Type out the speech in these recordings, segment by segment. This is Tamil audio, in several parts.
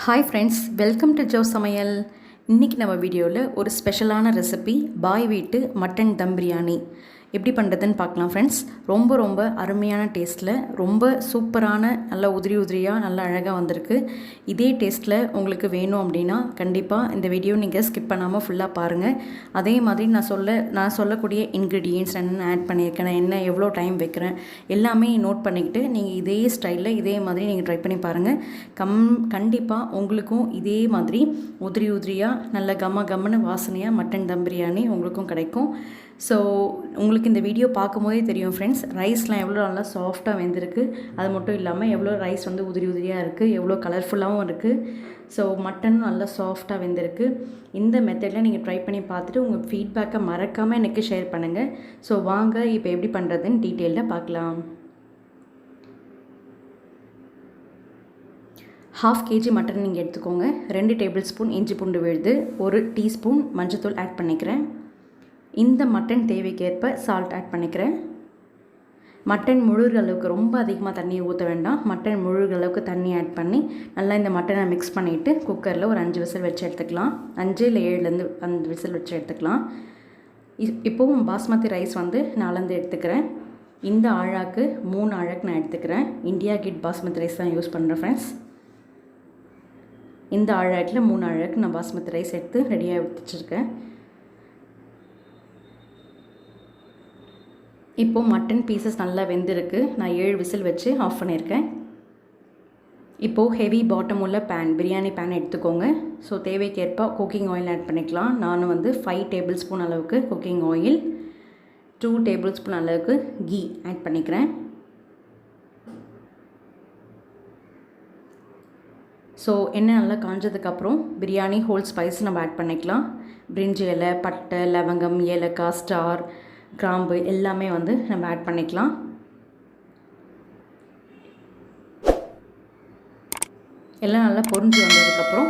Hi friends, welcome to Joe Samayal. இன்னைக்கு நம்ம வீடியோவில் ஒரு ஸ்பெஷலான ரெசிபி பாய் வீட்டு மட்டன் தம் பிரியாணி எப்படி பண்ணுறதுன்னு பார்க்கலாம் ஃப்ரெண்ட்ஸ். ரொம்ப அருமையான டேஸ்ட்டில் ரொம்ப சூப்பரான நல்ல உதிரியாக நல்லா அழகாக வந்திருக்கு. இதே டேஸ்ட்டில் உங்களுக்கு வேணும் அப்படின்னா கண்டிப்பாக இந்த வீடியோ நீங்கள் ஸ்கிப் பண்ணாமல் ஃபுல்லாக பாருங்கள். அதே மாதிரி நான் சொல்லக்கூடிய இன்க்ரீடியன்ட்ஸ் என்னென்ன ஆட் பண்ணியிருக்கேன், நான் என்ன எவ்வளோ டைம் வைக்கிறேன் எல்லாமே நோட் பண்ணிக்கிட்டு நீங்கள் இதே ஸ்டைலில் இதே மாதிரி நீங்கள் ட்ரை பண்ணி பாருங்கள். கண்டிப்பாக உங்களுக்கும் இதே மாதிரி உதிரியாக நல்ல கம்மன்னு வாசனையாக மட்டன் தம் பிரியாணி உங்களுக்கும் கிடைக்கும். ஸோ உங்களுக்கு இந்த வீடியோ பார்க்கும்போதே தெரியும் ஃப்ரெண்ட்ஸ், ரைஸ்லாம் எவ்வளோ நல்லா சாஃப்டாக வெந்திருக்கு. அது மட்டும் இல்லாமல் எவ்வளோ ரைஸ் வந்து உதிரியாக இருக்குது, எவ்வளோ கலர்ஃபுல்லாகவும் இருக்குது. ஸோ மட்டன் நல்லா சாஃப்டாக வெந்திருக்கு. இந்த மெத்தடில் நீங்கள் ட்ரை பண்ணி பார்த்துட்டு உங்கள் ஃபீட்பேக்கை மறக்காமல் எனக்கு ஷேர் பண்ணுங்கள். ஸோ வாங்க இப்போ எப்படி பண்ணுறதுன்னு டீட்டெயிலில் பார்க்கலாம். 1/2 kg மட்டன் நீங்கள் எடுத்துக்கோங்க. 2 டேபிள் ஸ்பூன் இஞ்சி பூண்டு விழுது, 1 டீஸ்பூன் மஞ்சத்தூள் ஆட் பண்ணிக்கிறேன். இந்த மட்டன் தேவைக்கேற்ப சால்ட் ஆட் பண்ணிக்கிறேன். மட்டன் முழுகிற அளவுக்கு ரொம்ப அதிகமாக தண்ணியை ஊற்ற வேண்டாம். மட்டன் முழுகிற அளவுக்கு தண்ணி ஆட் பண்ணி நல்லா இந்த மட்டனை மிக்ஸ் பண்ணிவிட்டு குக்கரில் ஒரு 5 விசில் வச்சு எடுத்துக்கலாம். 5 இல்லை 7லேருந்து 5 விசில் வச்சு எடுத்துக்கலாம். இப்போவும் பாஸ்மதி ரைஸ் வந்து நான் அளந்து எடுத்துக்கிறேன். இந்த ஆழாக்கு 3 ஆழாக்கு நான் எடுத்துக்கிறேன். இந்தியா கேட் பாஸ்மதி ரைஸ் தான் யூஸ் பண்ணுறேன் ஃப்ரெண்ட்ஸ். இந்த ஆழாக்கில் 3 ஆழாக்கு நான் பாஸ்மதி ரைஸ் எடுத்து ரெடியாக வச்சுருக்கேன். இப்போது மட்டன் பீசஸ் நல்லா வெந்திருக்கு. நான் 7 விசில் வச்சு ஆஃப் பண்ணியிருக்கேன். இப்போது ஹெவி பாட்டம் உள்ள பிரியாணி பேன் எடுத்துக்கோங்க. ஸோ தேவைக்கேற்ப குக்கிங் ஆயில் ஆட் பண்ணிக்கலாம். நான் வந்து 5 டேபிள் ஸ்பூன் அளவுக்கு குக்கிங் ஆயில், 2 டேபிள் ஸ்பூன் அளவுக்கு கீ ஆட் பண்ணிக்கிறேன். ஸோ எண்ணெய் நல்லா காஞ்சதுக்கப்புறம் பிரியாணி ஹோல் ஸ்பைஸ் நம்ம ஆட் பண்ணிக்கலாம். பிரிஞ்சி இலை, பட்டை, லவங்கம், ஏலக்காய், ஸ்டார், கிராம்பு எல்லாமே வந்து நம்ம ஆட் பண்ணிக்கலாம். எல்லாம் நல்லா பொரிஞ்சு வந்ததுக்கப்புறம்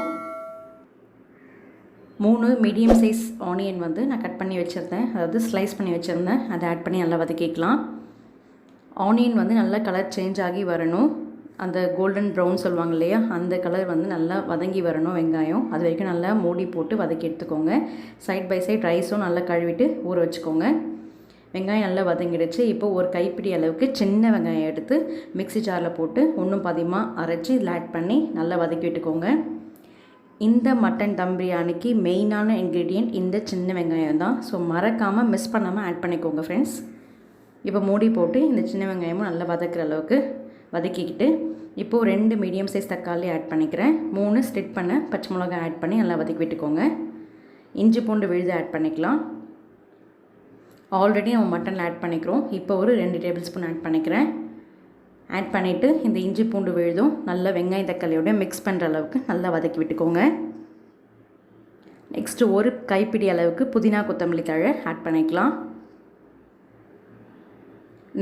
3 மீடியம் சைஸ் ஆனியன் வந்து நான் கட் பண்ணி வச்சுருந்தேன், அதாவது ஸ்லைஸ் பண்ணி வச்சுருந்தேன், அதை ஆட் பண்ணி நல்லா வதக்கிக்கலாம். ஆனியன் வந்து நல்லா கலர் சேஞ்ச் ஆகி வரணும். அந்த கோல்டன் ப்ரௌன் சொல்லுவாங்க இல்லையா, அந்த கலர் வந்து நல்லா வதங்கி வரணும் வெங்காயம். அது வரைக்கும் நல்லா மூடி போட்டு வதக்கி எடுத்துக்கோங்க. சைட் பை சைட் ரைஸும் நல்லா கழுவிட்டு ஊற வச்சுக்கோங்க. வெங்காயம் நல்லா வதங்கிடுச்சு. இப்போது ஒரு கைப்பிடி அளவுக்கு சின்ன வெங்காயம் எடுத்து மிக்ஸி ஜாரில் போட்டு ஒன்றும் பாதியமாக அரைச்சி இதில் ஆட் பண்ணி நல்லா வதக்கி விட்டுக்கோங்க. இந்த மட்டன் தம் பிரியாணிக்கு மெயினான இன்க்ரீடியன்ட் இந்த சின்ன வெங்காயம் தான். ஸோ மறக்காமல் மிஸ் பண்ணாமல் ஆட் பண்ணிக்கோங்க ஃப்ரெண்ட்ஸ். இப்போ மூடி போட்டு இந்த சின்ன வெங்காயமும் நல்லா வதக்கிற அளவுக்கு வதக்கிக்கிட்டு இப்போது 2 மீடியம் சைஸ் தக்காளி ஆட் பண்ணிக்கிறேன். 3 ஸ்டிட் பண்ண பச்சை மிளகாய் ஆட் பண்ணி நல்லா வதக்கி விட்டுக்கோங்க. இஞ்சி பூண்டு விழுது ஆட் பண்ணிக்கலாம். ஆல்ரெடி நம்ம மட்டனில் ஆட் பண்ணிக்கிறோம். இப்போ ஒரு 2 டேபிள் ஸ்பூன் ஆட் பண்ணிக்கிறேன். ஆட் பண்ணிவிட்டு இந்த இஞ்சி பூண்டு விழுதும் நல்லா வெங்காயம் தக்காளியோட மிக்ஸ் பண்ணுற அளவுக்கு நல்லா வதக்கி விட்டுக்கோங்க. நெக்ஸ்ட்டு ஒரு கைப்பிடி அளவுக்கு புதினா கொத்தமல்லி தழை ஆட் பண்ணிக்கலாம்.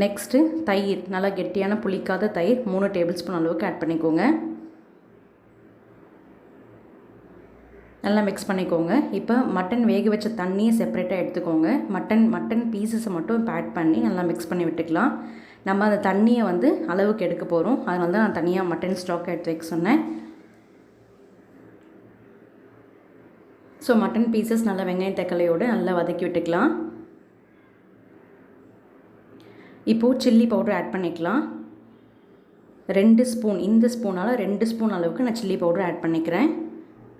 நெக்ஸ்ட்டு தயிர், நல்லா கெட்டியான புளிக்காத தயிர் 3 டேபிள் ஸ்பூன் அளவுக்கு ஆட் பண்ணிக்கோங்க. நல்லா மிக்ஸ் பண்ணிக்கோங்க. இப்போ மட்டன் வேக வச்ச தண்ணியை செப்பரேட்டாக எடுத்துக்கோங்க. மட்டன் பீசஸை மட்டும் இப்போ ஆட் பண்ணி நல்லா மிக்ஸ் பண்ணி விட்டுக்கலாம். நம்ம அந்த தண்ணியை வந்து அளவுக்கு எடுக்க போகிறோம், அதனால தான் நான் தனியாக மட்டன் ஸ்டாக் எடுத்து வைக்க சொன்னேன். ஸோ மட்டன் பீசஸ் நல்லா வெங்காயம் தக்காளியோடு நல்லா வதக்கி விட்டுக்கலாம். இப்போது சில்லி பவுடர் ஆட் பண்ணிக்கலாம். 2 ஸ்பூன், இந்த ஸ்பூனால் 2 ஸ்பூன் அளவுக்கு நான் சில்லி பவுடர் ஆட் பண்ணிக்கிறேன்,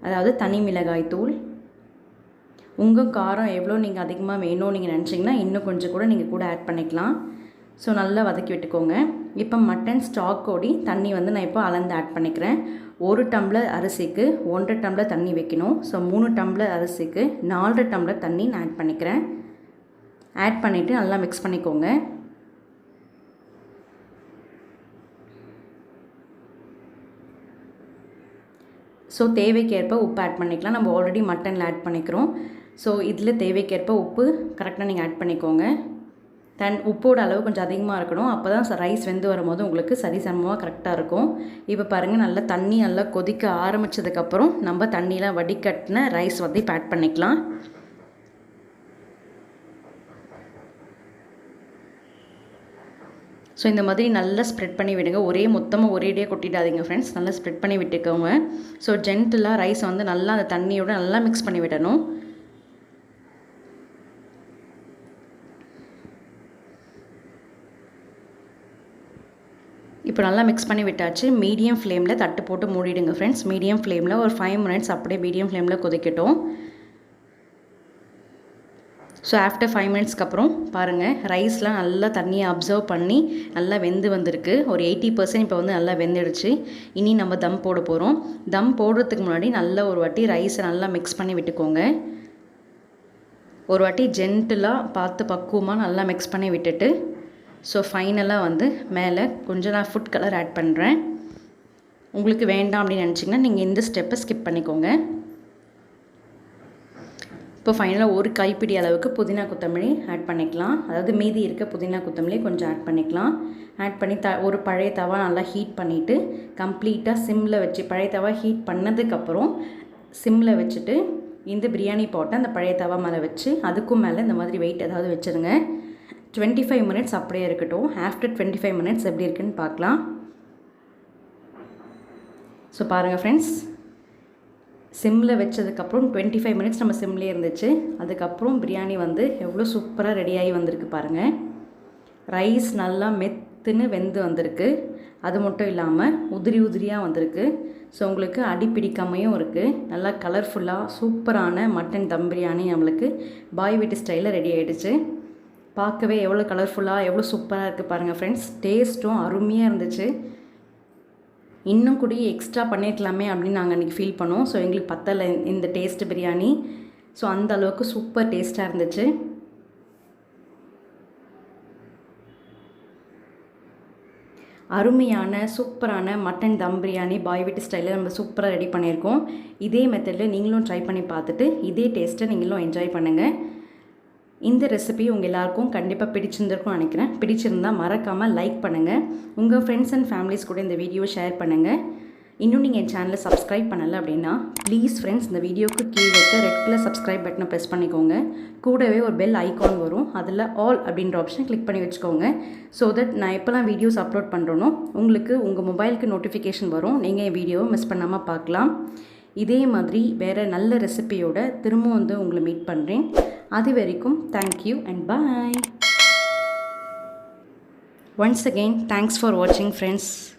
அதாவது தனி மிளகாய் தூள். உங்கள் காரம் எவ்வளோ நீங்கள் அதிகமாக வேணும் நீங்கள் நினச்சிங்கன்னா இன்னும் கொஞ்சம் கூட நீங்கள் கூட ஆட் பண்ணிக்கலாம். ஸோ நல்லா வதக்கி விட்டுக்கோங்க. இப்போ மட்டன் ஸ்டாக்கோடி தண்ணி வந்து நான் இப்போ அளந்து ஆட் பண்ணிக்கிறேன். 1 டம்ளர் அரிசிக்கு 1.5 டம்ளர் தண்ணி வைக்கணும். ஸோ 3 டம்ளர் அரிசிக்கு 4.5 டம்ளர் தண்ணி நான் ஆட் பண்ணிக்கிறேன். ஆட் பண்ணிவிட்டு நல்லா மிக்ஸ் பண்ணிக்கோங்க. ஸோ தேவைக்கேற்ப உப்பு ஆட் பண்ணிக்கலாம். நம்ம ஆல்ரெடி மட்டனில் ஆட் பண்ணிக்கிறோம். ஸோ இதில் தேவைக்கேற்ப உப்பு கரெக்டாக நீங்கள் ஆட் பண்ணிக்கோங்க. உப்போட அளவு கொஞ்சம் அதிகமாக இருக்கணும், அப்போ தான் ரைஸ் வெந்து வரும்போது உங்களுக்கு சரிசமமாக கரெக்டாக இருக்கும். இப்போ பாருங்கள், நல்லா தண்ணி நல்லா கொதிக்க ஆரம்பித்ததுக்கப்புறம் நம்ம தண்ணியெலாம் வடிகட்டின ரைஸ் வந்து இப்போ ஆட் பண்ணிக்கலாம். ஸோ இந்த மாதிரி நல்லா ஸ்ப்ரெட் பண்ணி விடுங்க. மொத்தமாக ஒரேடியாக கொட்டிடாதீங்க ஃப்ரெண்ட்ஸ். நல்லா ஸ்ப்ரெட் பண்ணி விட்டுக்கோங்க. ஸோ ஜென்டிலாக ரைஸ் வந்து நல்லா அந்த தண்ணியோட நல்லா மிக்ஸ் பண்ணி விடணும். இப்போ நல்லா மிக்ஸ் பண்ணி விட்டாச்சு. மீடியம் ஃப்ளேமில் தட்டு போட்டு மூடிடுங்க ஃப்ரெண்ட்ஸ். மீடியம் ஃப்ளேமில் ஒரு 5 மினிட்ஸ் அப்படியே மீடியம் ஃப்ளேமில் கொதிக்கட்டும். ஸோ ஆஃப்டர் 5 மினிட்ஸ்க்கு அப்புறம் பாருங்கள், ரைஸ்லாம் நல்லா தண்ணியை அப்சர்வ் பண்ணி நல்லா வெந்து வந்திருக்கு. ஒரு 80% இப்போ வந்து நல்லா வெந்துடுச்சு. இனி நம்ம தம் போட போகிறோம். தம் போடுறதுக்கு முன்னாடி நல்லா ஒரு வாட்டி ரைஸை நல்லா மிக்ஸ் பண்ணி விட்டுக்கோங்க. ஒரு வாட்டி ஜென்டிலாக பார்த்து பக்குவமாக நல்லா மிக்ஸ் பண்ணி விட்டுட்டு, ஸோ ஃபைனலாக வந்து மேலே கொஞ்சம் நான் ஃபுட் கலர் ஆட் பண்ணுறேன். உங்களுக்கு வேண்டாம் அப்படின்னு நினச்சிங்கன்னா நீங்கள் இந்த ஸ்டெப்பை ஸ்கிப் பண்ணிக்கோங்க. இப்போ ஃபைனலாக ஒரு கைப்பிடி அளவுக்கு புதினா கொத்தமல்லி ஆட் பண்ணிக்கலாம். அதாவது மீதி இருக்க புதினா கொத்தமல்லி கொஞ்சம் ஆட் பண்ணிக்கலாம். ஆட் பண்ணி ஒரு பழைய தவா நல்லா ஹீட் பண்ணிவிட்டு கம்ப்ளீட்டாக சிம்மில் வச்சு, பழைய தவா ஹீட் பண்ணதுக்கப்புறம் சிம்மில் வச்சுட்டு இந்த பிரியாணி பாட்டை அந்த பழைய தவா மேலே வச்சு அதுக்கும் மேலே இந்த மாதிரி வெயிட் ஏதாவது வச்சுருங்க. 25 மினிட்ஸ் அப்படியே இருக்கட்டும். ஆஃப்டர் 25 மினிட்ஸ் எப்படி இருக்குன்னு பார்க்கலாம். ஸோ பாருங்கள் ஃப்ரெண்ட்ஸ், சிம்மில் வச்சதுக்கப்புறம் 25 மினிட்ஸ் நம்ம சிம்லேயே இருந்துச்சு. அதுக்கப்புறம் பிரியாணி வந்து எவ்வளோ சூப்பராக ரெடியாகி வந்திருக்கு பாருங்கள். ரைஸ் நல்லா மெத்துன்னு வெந்து வந்திருக்கு. அது மட்டும் இல்லாமல் உதிரி உதிரியாக வந்திருக்கு. ஸோ உங்களுக்கு அடி பிடிக்காமையும் இருக்குது. நல்லா கலர்ஃபுல்லாக சூப்பரான மட்டன் தம் பிரியாணி நம்மளுக்கு பாய் வீட்டு ஸ்டைலில் ரெடி ஆகிடுச்சு. பார்க்கவே எவ்வளோ கலர்ஃபுல்லாக எவ்வளோ சூப்பராக இருக்குது பாருங்கள் ஃப்ரெண்ட்ஸ். டேஸ்ட்டும் அருமையாக இருந்துச்சு. இன்னும் கூட எக்ஸ்ட்ரா பண்ணியிருக்கலாமே அப்படின்னு நாங்கள் அன்றைக்கி ஃபீல் பண்ணோம். ஸோ எங்களுக்கு பத்தலை இந்த டேஸ்ட்டு பிரியாணி. ஸோ அந்த அளவுக்கு சூப்பர் டேஸ்ட்டாக இருந்துச்சு. அருமையான சூப்பரான மட்டன் தம் பிரியாணி பாய் வீட்டு ஸ்டைலில் நம்ம சூப்பராக ரெடி பண்ணியிருக்கோம். இதே மெத்தடில் நீங்களும் ட்ரை பண்ணி பார்த்துட்டு இதே டேஸ்ட்டை நீங்களும் என்ஜாய் பண்ணுங்கள். இந்த ரெசிபி உங்கள் எல்லாருக்கும் கண்டிப்பாக பிடிச்சிருந்துருக்கும் நினைக்கிறேன். பிடிச்சிருந்தால் மறக்காமல் லைக் பண்ணுங்கள். உங்கள் ஃப்ரெண்ட்ஸ் அண்ட் ஃபேமிலிஸ் கூட இந்த வீடியோவை ஷேர் பண்ணுங்கள். இன்னும் நீங்கள் என் சேனலை சப்ஸ்கிரைப் பண்ணலை அப்படின்னா ப்ளீஸ் ஃப்ரெண்ட்ஸ் இந்த வீடியோக்கு கீழே இருக்க ரெட் கலர் சப்ஸ்கிரைப் பட்டனை ப்ரெஸ் பண்ணிக்கோங்க. கூடவே ஒரு பெல் ஐக்கான் வரும். அதில் ஆல் அப்படின்ற ஆப்ஷனை கிளிக் பண்ணி வச்சுக்கோங்க. ஸோ தட் நான் எப்போல்லாம் வீடியோஸ் அப்லோட் பண்ணுறேனோ உங்களுக்கு உங்கள் மொபைலுக்கு நோட்டிஃபிகேஷன் வரும். நீங்கள் என் வீடியோவை மிஸ் பண்ணாமல் பார்க்கலாம். இதே மாதிரி வேறு நல்ல ரெசிபியோட திரும்பவும் வந்து உங்களை மீட் பண்ணுறேன். அது வரைக்கும் thank you and bye. Once again, thanks for watching friends.